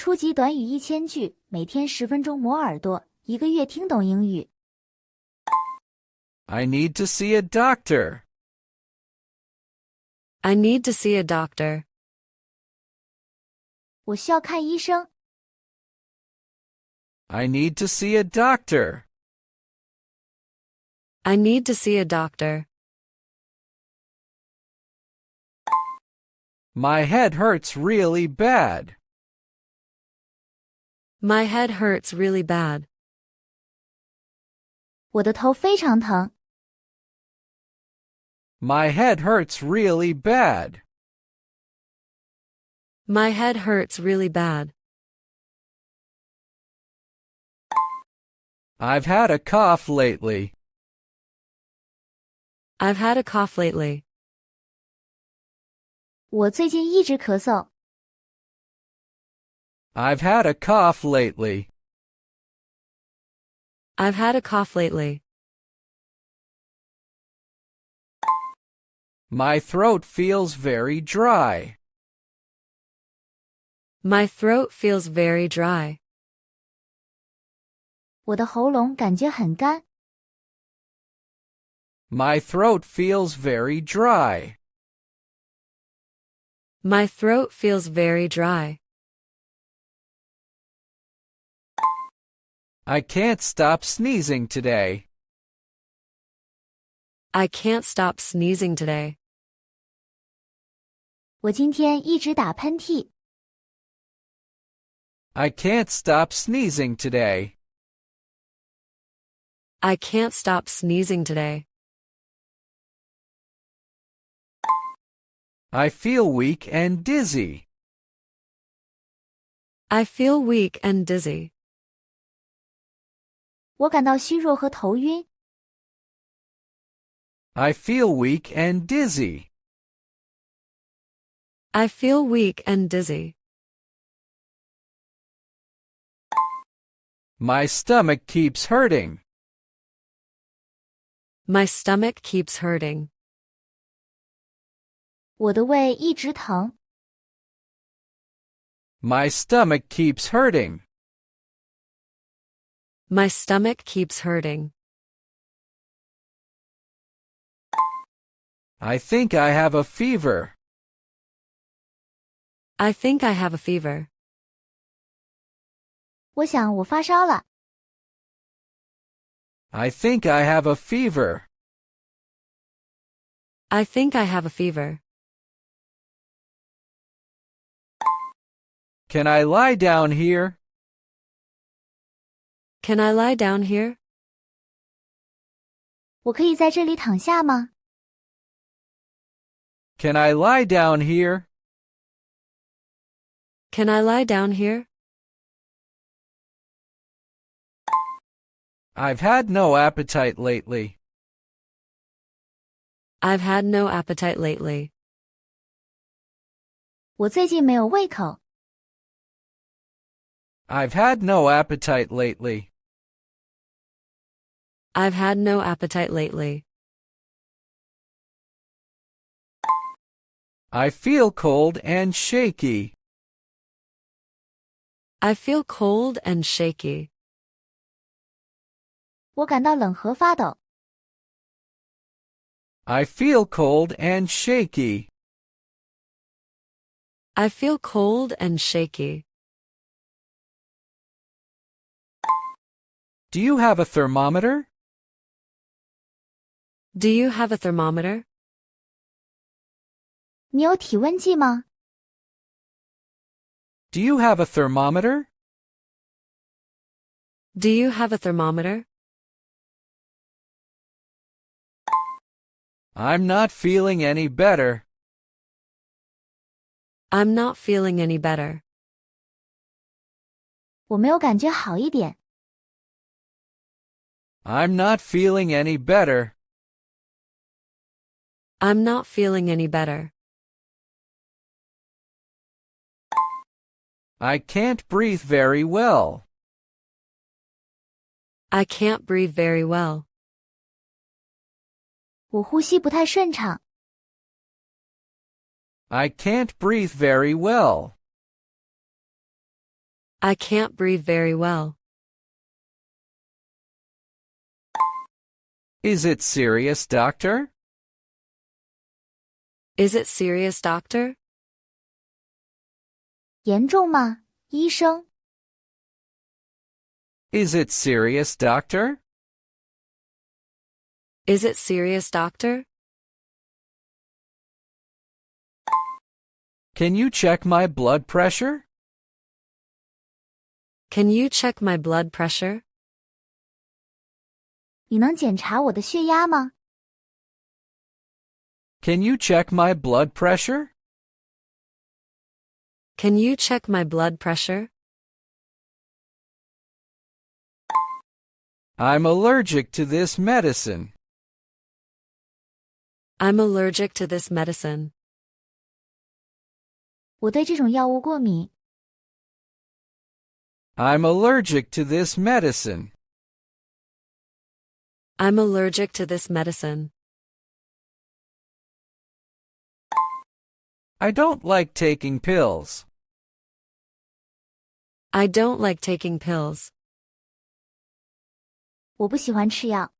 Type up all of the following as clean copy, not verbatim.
初级短语1000句，每天10分钟磨耳朵，一个月听懂英语。I need to see a doctor. I need to see a doctor. 我需要看医生。I need to see a doctor. I need to see a doctor. My head hurts really bad. My head hurts really bad. 我的头非常疼。My head hurts really bad. My head hurts really bad. I've had a cough lately. I've had a cough lately. 我最近一直咳嗽。I've had a cough lately. I've had a cough lately. My throat feels very dry. My throat feels very dry. 我的喉咙感觉很干。My throat feels very dry. My throat feels very dry. I can't stop sneezing today. I can't stop sneezing today. 我今天一直打喷嚏。I can't stop sneezing today. I can't stop sneezing today. I feel weak and dizzy. I feel weak and dizzy. 我感到虚弱和头晕。I feel weak and dizzy. I feel weak and dizzy. My stomach keeps hurting. My stomach keeps hurting. 我的胃一直疼。My stomach keeps hurting. My stomach keeps hurting. I think I have a fever. I think I have a fever. 我想我发烧了。I think I have a fever. I think I have a fever. Can I lie down here? Can I lie down here? 我可以在这里躺下吗？ Can I lie down here? Can I lie down here? I've had no appetite lately. I've had no appetite lately. 我最近没有胃口。I've had no appetite lately. I've had no appetite lately. I feel cold and shaky. I feel cold and shaky. 我感到冷和发抖。I feel cold and shaky. I feel cold and shaky. Do you have a thermometer? Do you have a thermometer? 你有体温计吗？ Do you have a thermometer? Do you have a thermometer? I'm not feeling any better. I'm not feeling any better. 我没有感觉好一点。I'm not feeling any better. I'm not feeling any better. I can't breathe very well. I can't breathe very well. 我呼吸不太顺畅。I can't breathe very well. I can't breathe very well. Is it serious, doctor? Is it serious, doctor? 严重吗，医生？ Is it serious, doctor? Is it serious, doctor? Can you check my blood pressure? Can you check my blood pressure? 你能检查我的血压吗？ Can you check my blood pressure? Can you check my blood pressure? I'm allergic to this medicine. I'm allergic to this medicine. 我对这种药物过敏。 I'm allergic to this medicine. I'm allergic to this medicine. I don't like taking pills. I don't like taking pills. 我不喜欢吃药。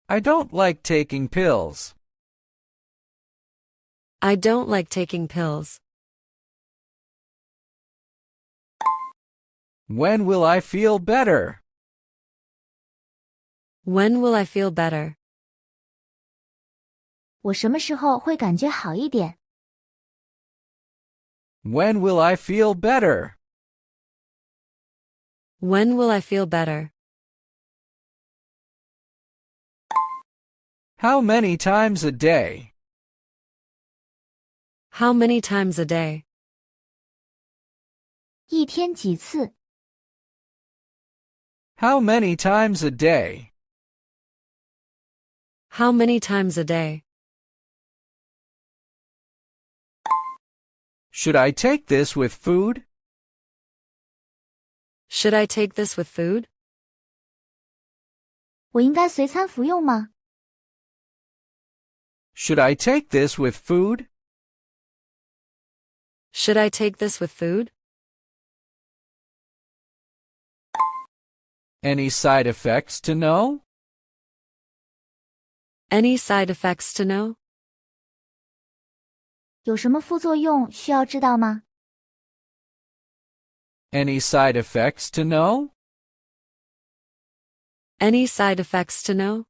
I don't like taking pills. I don't like taking pills. When will I feel better? When will I feel better? 我什么时候会感觉好一点？ When will I feel better? When will I feel better? How many times a day? How many times a day? 一天几次？ How many times a day? How many times a day? Should I take this with food? Should I take this with food? 我应该随餐服用吗？ Should I take this with food? Should I take this with food? Any side effects to know? Any side effects to know? 有什么副作用需要知道吗？ Any side effects to know? Any side effects to know?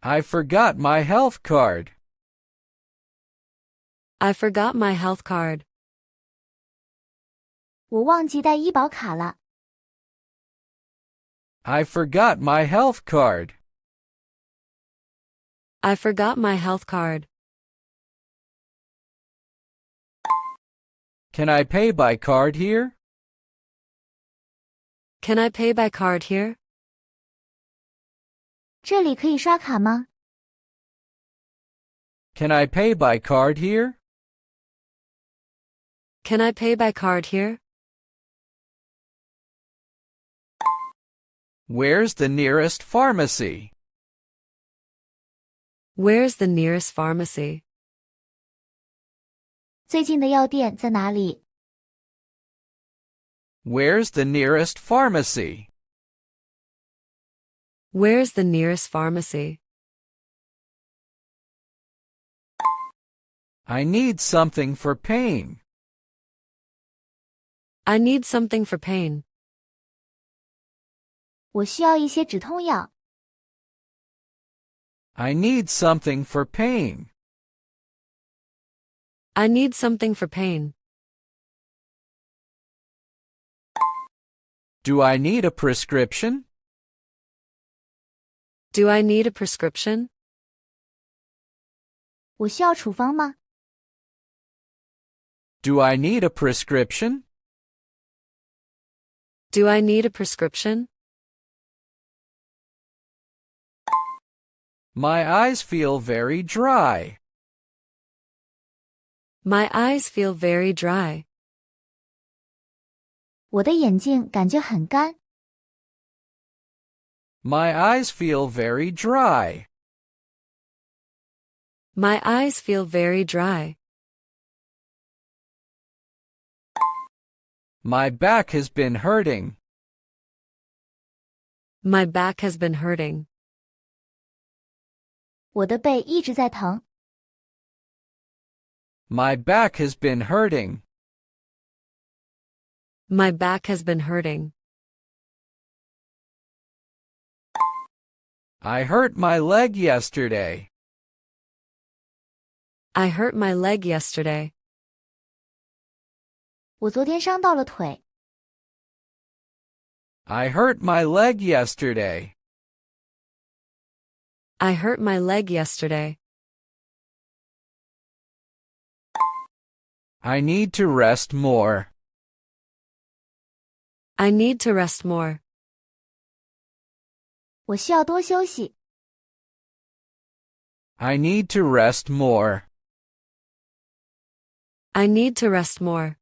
I forgot my health card. I forgot my health card. 我忘记带医保卡了。 I forgot my health card. I forgot my health card. Can I pay by card here? Can I pay by card here? 这里可以刷卡吗？ Can I pay by card here? Can I pay by card here? Where's the nearest pharmacy? Where's the nearest pharmacy? 最近的药店在哪里？ Where's the nearest pharmacy? Where's the nearest pharmacy? I need something for pain. I need something for pain. 我需要一些止痛药。 I need something for pain. I need something for pain. Do I need a prescription? Do I need a prescription? 我需要处方吗？ Do I need a prescription? Do I need a prescription? My eyes feel very dry. My eyes feel very dry. 我的眼睛感觉很干。 My eyes feel very dry. My eyes feel very dry. My back has been hurting. My back has been hurting. 我的背一直在疼。My back has been hurting. My back has been hurting. I hurt my leg yesterday. I hurt my leg yesterday. 我昨天伤到了腿。I hurt my leg yesterday. I hurt my leg yesterday. I need to rest more. I need to rest more. 我需要多休息。I need to rest more. I need to rest more.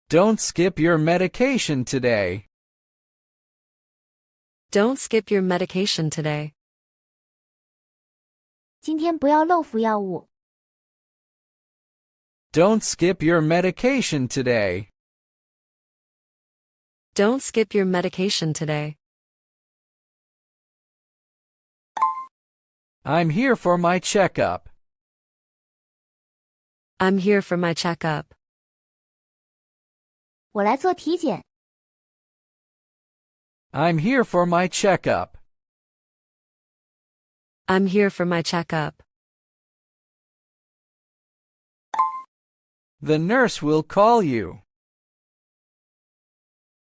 Don't skip your medication today. Don't skip your medication today. 今天不要漏服药物。Don't skip your medication today. Don't skip your medication today. I'm here for my checkup. I'm here for my checkup. 我来做体检。I'm here for my checkup. I'm here for my checkup. The nurse will call you.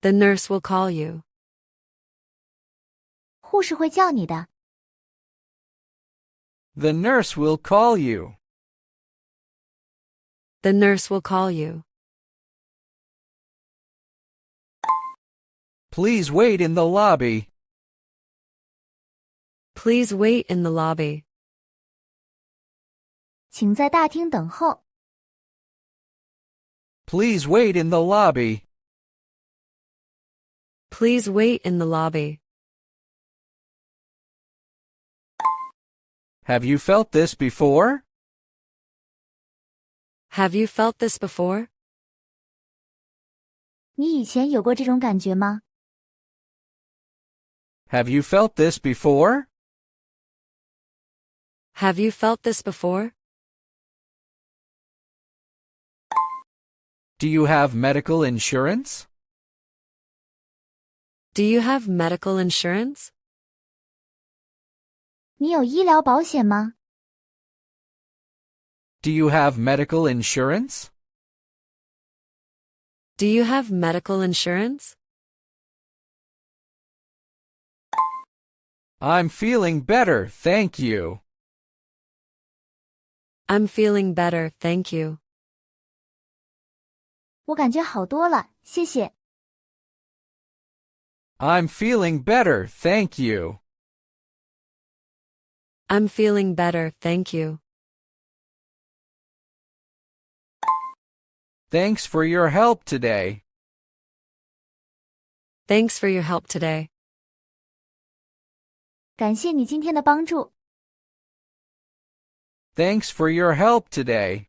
The nurse will call you. 护士会叫你的。The nurse will call you. The nurse will call you. Please wait in the lobby. Please wait in the lobby. 请在大厅等候。Please wait in the lobby. Please wait in the lobby. Have you felt this before? Have you felt this before? 你以前有过这种感觉吗？ Have you felt this before? Have you felt this before? Do you have medical insurance? Do you have medical insurance? 你有医疗保险吗？ Do you have medical insurance? Do you have medical insurance? I'm feeling better, thank you. I'm feeling better, thank you. 我感觉好多了，谢谢。I'm feeling better, thank you. I'm feeling better, thank you. Thanks for your help today. Thanks for your help today. 感谢你今天的帮助。Thanks for your help today.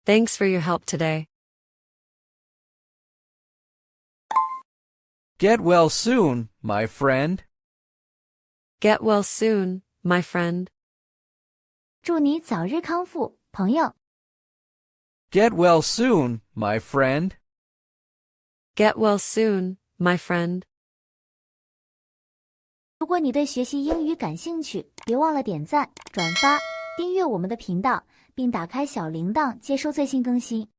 Thanks for your help today. Get well soon, my friend. Get well soon, my friend. 祝你早日康复，朋友。Get well soon, my friend. Get well soon, my friend. 如果你对学习英语感兴趣，别忘了点赞、转发、订阅我们的频道，并打开小铃铛接收最新更新。